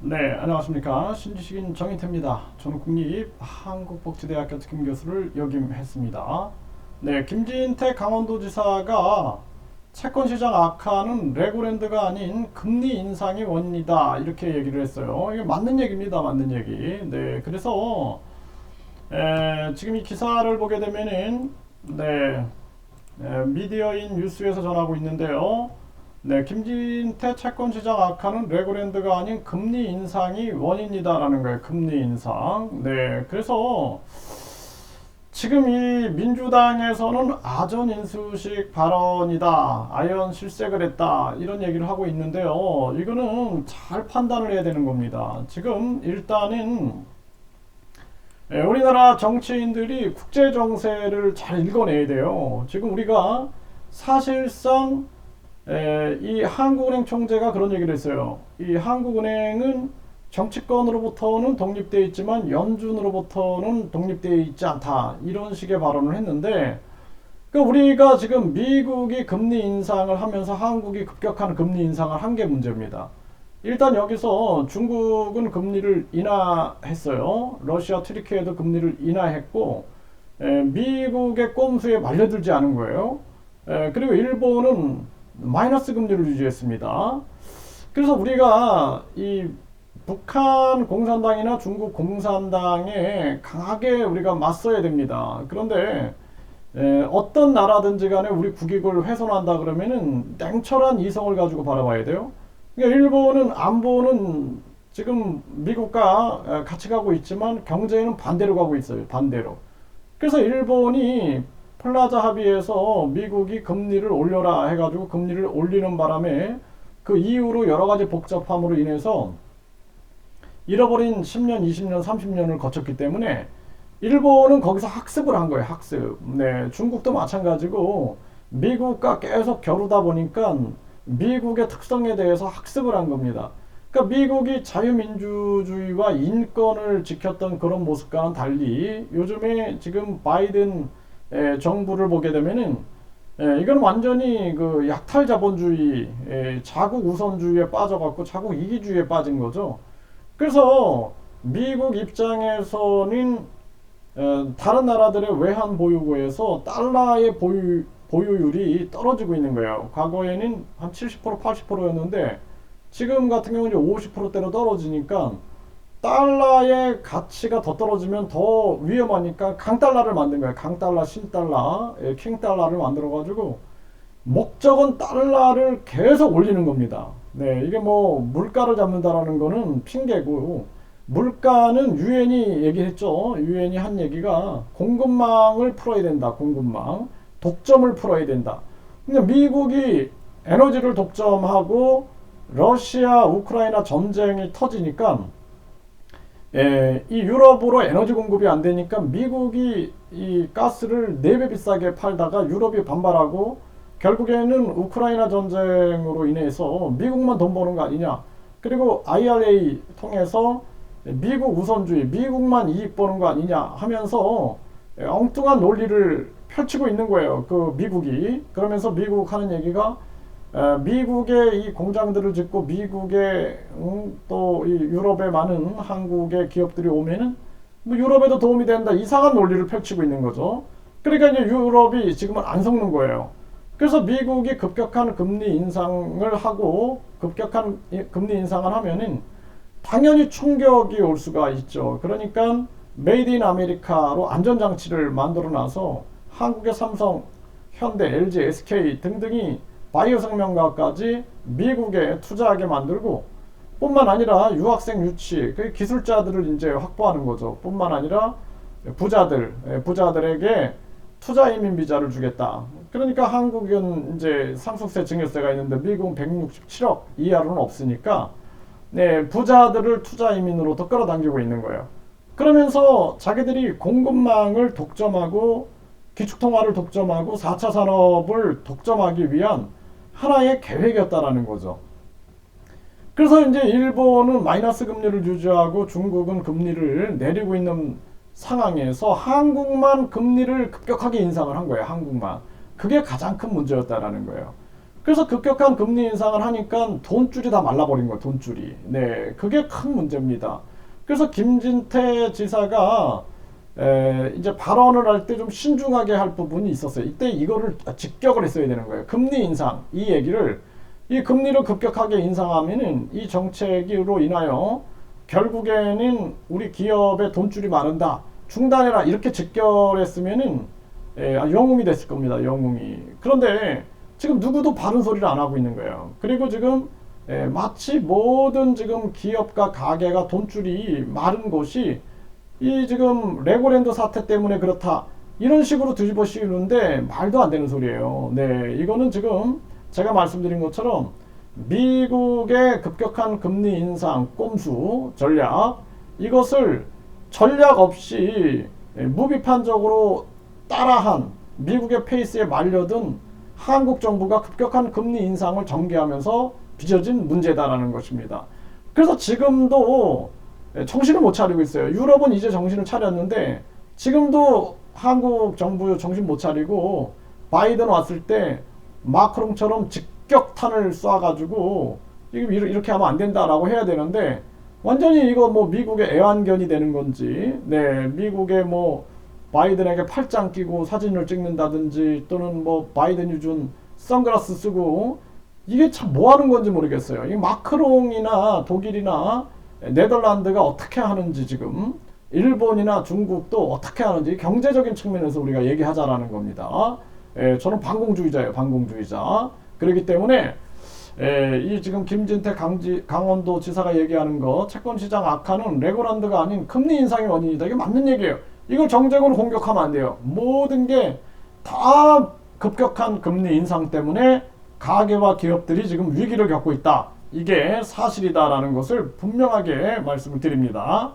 네, 안녕하십니까. 신지식인 정인태입니다. 저는 국립한국복지대학교 특임교수를 역임했습니다. 네, 김진태 강원도지사가 채권시장 악화는 레고랜드가 아닌 금리 인상이 원인이다. 이렇게 얘기를 했어요. 이게 맞는 얘기입니다. 맞는 얘기. 네, 그래서 지금 이 기사를 보게 되면은 네, 미디어인 뉴스에서 전하고 있는데요. 네, 김진태 채권시장 악화는 레고랜드가 아닌 금리 인상이 원인이다라는 거예요. 금리 인상. 네, 그래서 지금 이 민주당에서는 아전 인수식 발언이다, 아연 실색을 했다, 이런 얘기를 하고 있는데요. 이거는 잘 판단을 해야 되는 겁니다. 지금 일단은 우리나라 정치인들이 국제 정세를 잘 읽어내야 돼요. 지금 우리가 사실상 이 한국은행 총재가 그런 얘기를 했어요. 이 한국은행은 정치권으로부터는 독립되어 있지만 연준으로부터는 독립되어 있지 않다. 이런 식의 발언을 했는데, 그러니까 우리가 지금 미국이 금리 인상을 하면서 한국이 급격한 금리 인상을 한 게 문제입니다. 일단 여기서 중국은 금리를 인하했어요. 러시아, 트리키에도 금리를 인하했고, 미국의 꼼수에 말려들지 않은 거예요. 그리고 일본은 마이너스 금리를 유지했습니다. 그래서 우리가 이 북한 공산당이나 중국 공산당에 강하게 우리가 맞서야 됩니다. 그런데 어떤 나라든지 간에 우리 국익을 훼손한다 그러면은 냉철한 이성을 가지고 바라봐야 돼요. 그러니까 일본은 안보는 지금 미국과 같이 가고 있지만 경제는 반대로 가고 있어요. 반대로. 그래서 일본이 플라자 합의에서 미국이 금리를 올려라 해가지고 금리를 올리는 바람에 그 이후로 여러 가지 복잡함으로 인해서 잃어버린 10년, 20년, 30년을 거쳤기 때문에 일본은 거기서 학습을 한 거예요. 학습. 네, 중국도 마찬가지고 미국과 계속 겨루다 보니까 미국의 특성에 대해서 학습을 한 겁니다. 그러니까 미국이 자유민주주의와 인권을 지켰던 그런 모습과는 달리 요즘에 지금 바이든 정부를 보게 되면은 이건 완전히 그 약탈 자본주의, 자국 우선주의에 빠져갖고 자국 이기주의에 빠진 거죠. 그래서 미국 입장에서는 다른 나라들의 외환 보유고에서 달러의 보유율이 떨어지고 있는 거예요. 과거에는 한 70%, 80%였는데 지금 같은 경우는 50%대로 떨어지니까 달러의 가치가 더 떨어지면 더 위험하니까 강달러를 만든 거예요. 강달러, 신달러, 킹달러를 만들어가지고 목적은 달러를 계속 올리는 겁니다. 네, 이게 뭐 물가를 잡는다라는 거는 핑계고, 물가는 유엔이 얘기했죠. 유엔이 한 얘기가 공급망을 풀어야 된다. 공급망, 독점을 풀어야 된다. 근데 미국이 에너지를 독점하고 러시아 우크라이나 전쟁이 터지니까 이 유럽으로 에너지 공급이 안 되니까 미국이 이 가스를 4배 비싸게 팔다가 유럽이 반발하고 결국에는 우크라이나 전쟁으로 인해서 미국만 돈 버는 거 아니냐. 그리고 IRA 통해서 미국 우선주의, 미국만 이익 보는 거 아니냐 하면서 엉뚱한 논리를 펼치고 있는 거예요. 그 미국이. 그러면서 미국 하는 얘기가 미국의 이 공장들을 짓고 미국의 또 이 유럽에 많은 한국의 기업들이 오면은 뭐 유럽에도 도움이 된다, 이상한 논리를 펼치고 있는 거죠. 그러니까 이제 유럽이 지금은 안 속는 거예요. 그래서 미국이 급격한 금리 인상을 하고 급격한 금리 인상을 하면은 당연히 충격이 올 수가 있죠. 그러니까 메이드 인 아메리카로 안전장치를 만들어 놔서 한국의 삼성, 현대, LG, SK 등등이 바이오 생명과까지 미국에 투자하게 만들고, 뿐만 아니라 유학생 유치, 그 기술자들을 이제 확보하는 거죠. 뿐만 아니라 부자들에게 투자 이민 비자를 주겠다. 그러니까 한국은 이제 상속세 증여세가 있는데 미국은 167억 이하로는 없으니까 네, 부자들을 투자 이민으로 더 끌어당기고 있는 거예요. 그러면서 자기들이 공급망을 독점하고 기축통화를 독점하고 4차 산업을 독점하기 위한 하나의 계획이었다라는 거죠. 그래서 이제 일본은 마이너스 금리를 유지하고 중국은 금리를 내리고 있는 상황에서 한국만 금리를 급격하게 인상을 한 거예요. 한국만. 그게 가장 큰 문제였다라는 거예요. 그래서 급격한 금리 인상을 하니까 돈줄이 다 말라버린 거예요. 돈줄이. 네, 그게 큰 문제입니다. 그래서 김진태 지사가 이제 발언을 할 때 좀 신중하게 할 부분이 있었어요. 이때 이거를 직격을 했어야 되는 거예요. 금리 인상 이 얘기를 이 금리를 급격하게 인상하면은 이 정책으로 인하여 결국에는 우리 기업의 돈줄이 마른다. 중단해라. 이렇게 직결했으면은 영웅이 됐을 겁니다. 영웅이. 그런데 지금 누구도 바른 소리를 안 하고 있는 거예요. 그리고 지금 마치 모든 지금 기업과 가게가 돈줄이 마른 것이 이 지금 레고랜드 사태 때문에 그렇다. 이런 식으로 뒤집어 씌우는데 말도 안 되는 소리예요. 네, 이거는 지금 제가 말씀드린 것처럼 미국의 급격한 금리 인상 꼼수 전략 이것을 전략 없이 무비판적으로 따라한 미국의 페이스에 말려든 한국 정부가 급격한 금리 인상을 전개하면서 빚어진 문제다라는 것입니다. 그래서 지금도 정신을 못 차리고 있어요. 유럽은 이제 정신을 차렸는데 지금도 한국 정부 정신 못 차리고 바이든 왔을 때 마크롱처럼 직격탄을 쏴가지고 이렇게 하면 안 된다라고 해야 되는데 완전히 이거 뭐 미국의 애완견이 되는 건지, 네, 미국의 뭐 바이든에게 팔짱 끼고 사진을 찍는다든지 또는 뭐 바이든이 준 선글라스 쓰고 이게 참 뭐 하는 건지 모르겠어요. 이 마크롱이나 독일이나 네덜란드가 어떻게 하는지 지금 일본이나 중국도 어떻게 하는지 경제적인 측면에서 우리가 얘기하자라는 겁니다. 저는 반공주의자예요. 반공주의자. 그렇기 때문에 이 지금 김진태 강원도 지사가 얘기하는 거 채권시장 악화는 레고랜드가 아닌 금리 인상의 원인이다. 이게 맞는 얘기예요. 이걸 정책으로 공격하면 안 돼요. 모든 게 다 급격한 금리 인상 때문에 가계와 기업들이 지금 위기를 겪고 있다. 이게 사실이다라는 것을 분명하게 말씀을 드립니다.